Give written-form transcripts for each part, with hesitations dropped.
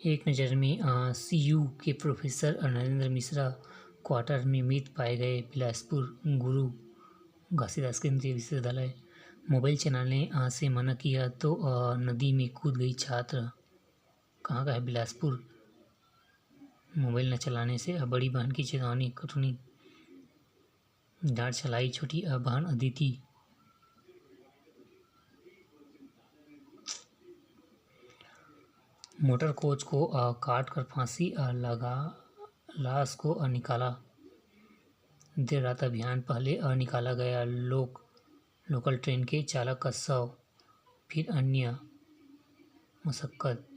एक नज़र में सीयू के प्रोफेसर नरेंद्र मिश्रा क्वार्टर में मृत पाए गए। बिलासपुर गुरु घासीदास केंद्रीय विश्वविद्यालय। मोबाइल चलाने से मना किया तो नदी में कूद गई छात्र। कहाँ का है? बिलासपुर। मोबाइल न चलाने से बड़ी बहन की चेतावनी, कटुनी डांट चलाई छोटी बहन अदिति। मोटर कोच को काट कर फांसी लगा लाश को निकाला। देर रात अभियान पहले निकाला गया लोकल ट्रेन के चालक का शव, फिर अन्य मशक्कत।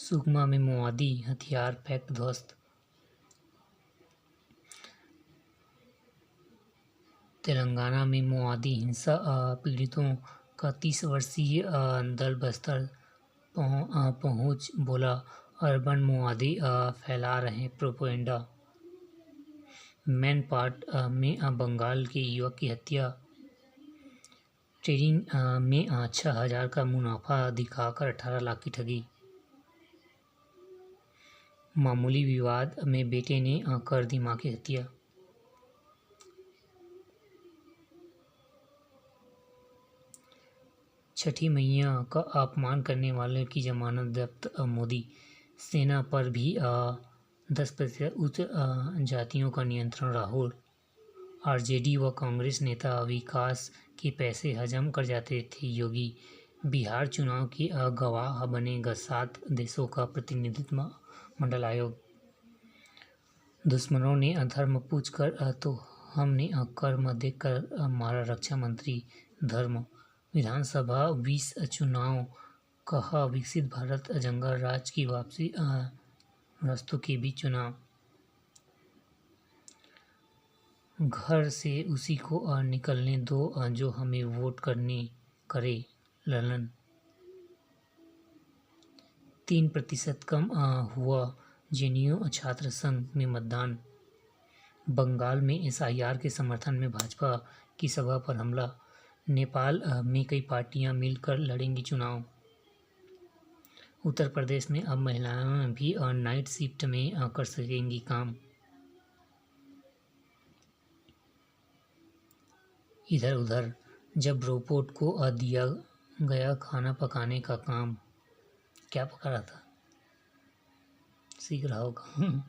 सुकमा में माओवादी हथियार फैक्ट ध्वस्त। तेलंगाना में माओवादी हिंसा पीड़ितों का 30 वर्षीय दल बस्तर पहुंच बोला, अर्बन माओवादी फैला रहे प्रोपेगेंडा। मैनपाट में बंगाल के युवक की हत्या। ट्रेडिंग में 6,000 का मुनाफा दिखाकर 18 लाख की ठगी। मामूली विवाद में बेटे ने कर दी मां की हत्या। छठी मैया का अपमान करने वाले की जमानत जब्त। मोदी सेना पर भी 10% उच्च जातियों का नियंत्रण। राहुल। आरजेडी व कांग्रेस नेता विकास के पैसे हजम कर जाते थे। योगी। बिहार चुनाव के गवाह बनेगा 7 देशों का प्रतिनिधित्व मंडल आयोग। दुश्मनों ने धर्म पूछकर तो हमने कर्म देखकर मारा। रक्षा मंत्री। धर्म। विधानसभा 20 चुनाव कहा विकसित भारत जंगल राज की वापसी रास्तों के बीच चुनाव। घर से उसी को निकलने दो जो हमें वोट करे। ललन। 3% कम हुआ जेएनयू छात्र संघ में मतदान। बंगाल में एसआईआर के समर्थन में भाजपा की सभा पर हमला। नेपाल में कई पार्टियां मिलकर लड़ेंगी चुनाव। उत्तर प्रदेश में अब महिलाएं भी नाइट शिफ्ट में कर सकेंगी काम। इधर उधर जब रोबोट को दिया गया खाना पकाने का काम, क्या पका रहा था? सीख रहा होगा।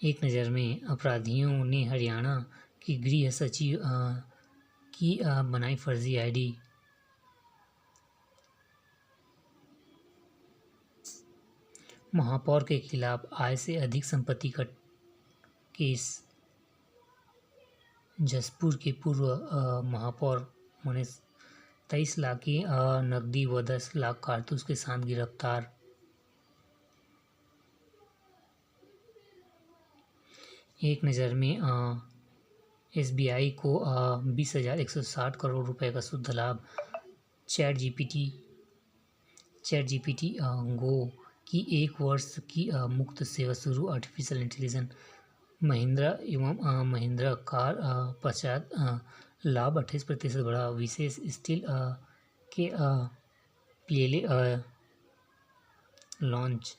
एक नज़र में अपराधियों ने हरियाणा की गृह सचिव की बनाई फर्जी आईडी। महापौर के खिलाफ आय से अधिक संपत्ति का केस। जसपुर के पूर्व महापौर मनीष 23 लाख की नकदी व 10 लाख कारतूस के साथ गिरफ्तार। एक नज़र में एसबीआई को 20,160 करोड़ रुपए का शुद्ध लाभ। चैट जीपीटी गो की 1 वर्ष की मुफ्त सेवा शुरू। Artificial intelligence. महिंद्रा एवं महिंद्रा कार पश्चात लाभ 28% बढ़ा। विशेष स्टील के प्लेले लॉन्च।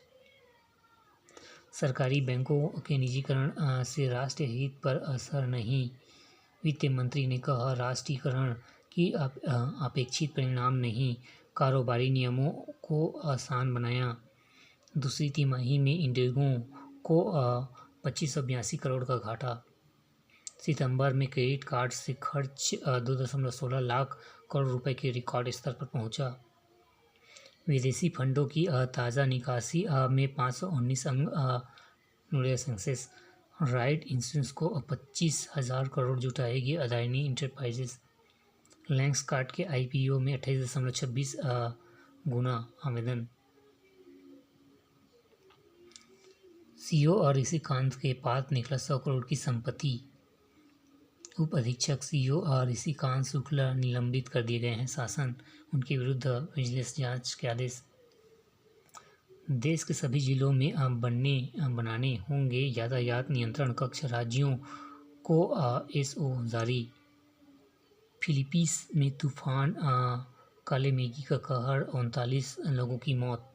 सरकारी बैंकों के निजीकरण से राष्ट्रीय हित पर असर नहीं। वित्त मंत्री ने कहा राष्ट्रीयकरण की अपेक्षित परिणाम नहीं। कारोबारी नियमों को आसान बनाया। दूसरी तिमाही में इंडिगो को 2582 करोड़ का घाटा। सितंबर में क्रेडिट कार्ड से खर्च 2.16 लाख करोड़ रुपए के रिकॉर्ड स्तर पर पहुंचा। विदेशी फंडों की ताज़ा निकासी में 519 सक्सेस। राइट इंश्योरेंस को 25,000 करोड़ जुटाएगी अदानी इंटरप्राइजेस। लैंक्सकार्ट के आईपीओ में 28.26 गुना आवेदन। सीओ और ऋषिकांत के पास निकला 100 करोड़ की संपत्ति। उप अधीक्षक सीओ और ऋषिकांत शुक्ला निलंबित कर दिए गए हैं। शासन उनके विरुद्ध विजिलेंस जांच के आदेश। देश के सभी जिलों में बनाने होंगे यातायात नियंत्रण कक्ष। राज्यों को एसओ जारी। फिलीपींस में तूफान काले मेघी का कहर, 39 लोगों की मौत।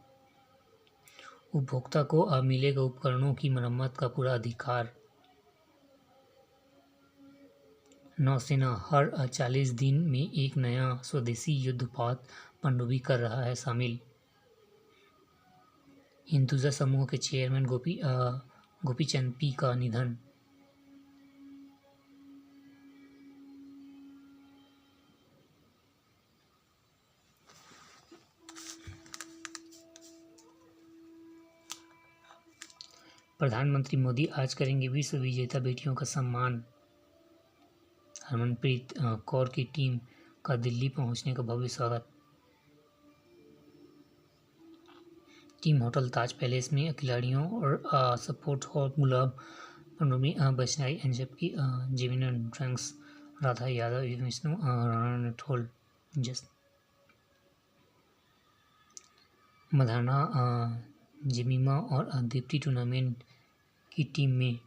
उपभोक्ता को मिलेगा उपकरणों की मरम्मत का पूरा अधिकार। नौसेना हर 40 दिन में एक नया स्वदेशी युद्धपोत पनडुब्बी कर रहा है शामिल। हिंदुजा समूह के चेयरमैन गोपीचंद पी का निधन। प्रधानमंत्री मोदी आज करेंगे विश्व विजेता बेटियों का सम्मान। हरमनप्रीत कौर की टीम का दिल्ली पहुंचने का भव्य स्वागत। टीम होटल ताज पैलेस में खिलाड़ियों और सपोर्ट हॉल गुलाब पनडुब्बी बचनाई, जबकि जेमिना ड्रंक्स, राधा यादव, विष्णु राणा ने ठोल जस्ट। मधाना, जेमिमा और दीप्ति टूर्नामेंट की टीम में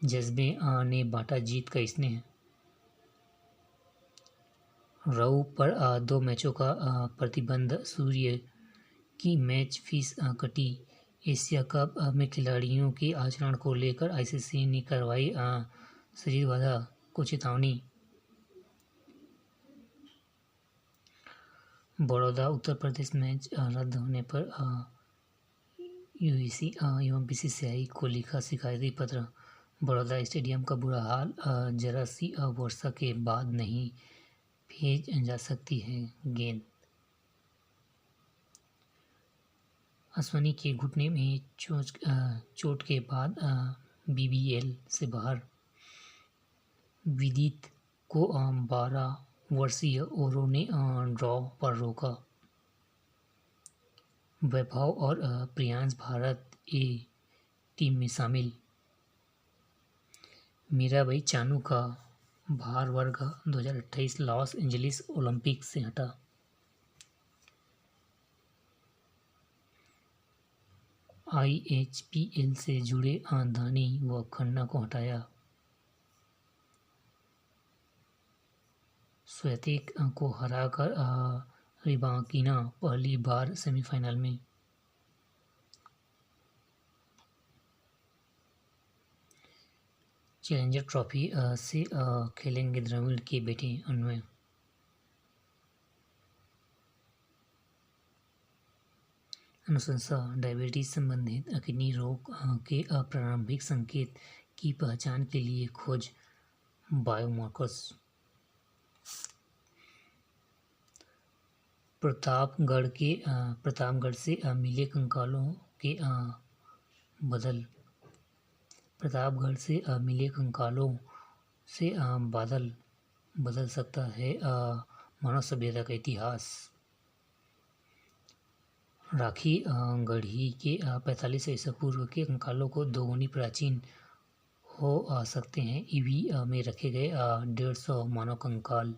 जज्बे ने बांटा जीत का स्नेह। रऊ पर 2 मैचों का प्रतिबंध, सूर्य की मैच फीस कटी। एशिया कप में खिलाड़ियों के आचरण को लेकर आईसीसी ने करवाई सजीद वादा को चेतावनी। बड़ौदा उत्तर प्रदेश मैच रद्द होने पर यूईसी एवं बीसीसीआई को लिखा शिकायती पत्र। बड़ौदा स्टेडियम का बुरा हाल, जरा सी वर्षा के बाद नहीं भेज जा सकती है गेंद। अश्विनी के घुटने में चोट के बाद बीबीएल से बाहर। विदित को 12 वर्षीय ओरो ने ड्रॉ पर रोका। वैभव और प्रियांश भारत ए टीम में शामिल। मीराबाई चानू का भार वर्ग 2028 लॉस एंजलिस ओलंपिक से हटा। आईएचपीएल से जुड़े दानी व खन्ना को हटाया। स्वेतेक को हराकर रिबाकिना पहली बार सेमीफाइनल में। चैलेंजर ट्रॉफी से खेलेंगे द्रविड़ के बेटे अन्वय। अनुशंसा, डायबिटीज संबंधित किडनी रोग के प्रारंभिक संकेत की पहचान के लिए खोज बायोमार्कर्स। प्रतापगढ़ से मिले कंकालों के प्रतापगढ़ से मिले कंकालों से बादल बदल सकता है मानव सभ्यता का इतिहास। राखी गढ़ी के 45 ईसा पूर्व के कंकालों को दोगुनी प्राचीन हो सकते हैं। ईवी में रखे गए 150 मानव कंकाल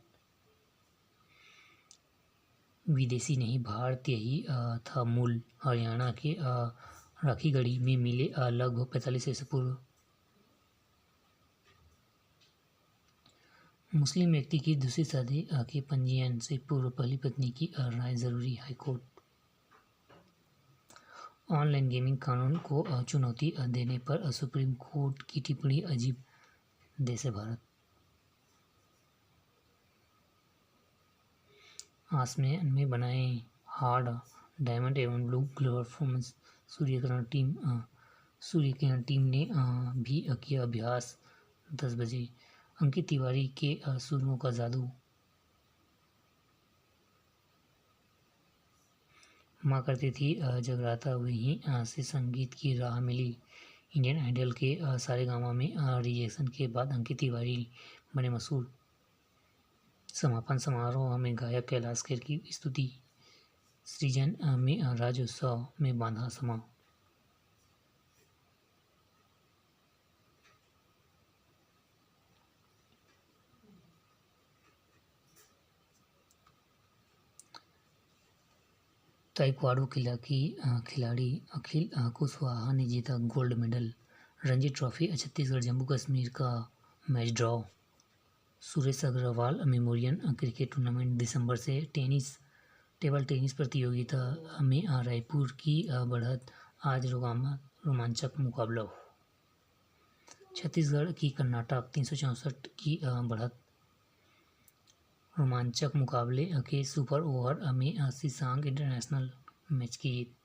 विदेशी नहीं, भारतीय ही था मूल। हरियाणा के राखीगढ़ी में मिले लगभग 45 ईसा पूर्व मुस्लिम व्यक्ति की दूसरी शादी के पंजीयन से पूर्व पहली पत्नी की राय जरूरी, हाईकोर्ट। ऑनलाइन गेमिंग कानून को चुनौती देने पर सुप्रीम कोर्ट की टिप्पणी अजीब, देश है भारत। आसमान में बनाए हार्ड डायमंड एवं blue Glover performance. Surya Kiran team ने भी किया अभ्यास। 10 बजे अंकित तिवारी के सुरों का जादू। माँ करती थी जगराता, वहीं से संगीत की राह मिली। इंडियन आइडल के सारेगामा में रिजेक्शन के बाद अंकित तिवारी बने मशहूर। समापन समारोह में गायक कैलाश खेर की स्तुति। सृजन में राज्योत्सव में बांधा समा। ताइक्वांडो खिलाड़ी अखिल कुशवाहा ने जीता gold medal. Ranji trophy Chhattisgarh Jammu Kashmir का match draw. Suresh Agarwal memorial cricket tournament दिसंबर से। टेनिस टेबल टेनिस प्रतियोगिता में रायपुर की बढ़त, आज रोमांचक मुकाबला। छत्तीसगढ़ की कर्नाटक 364 की बढ़त, रोमांचक मुकाबले के सुपर ओवर में शीशांक इंटरनेशनल मैच की जीत।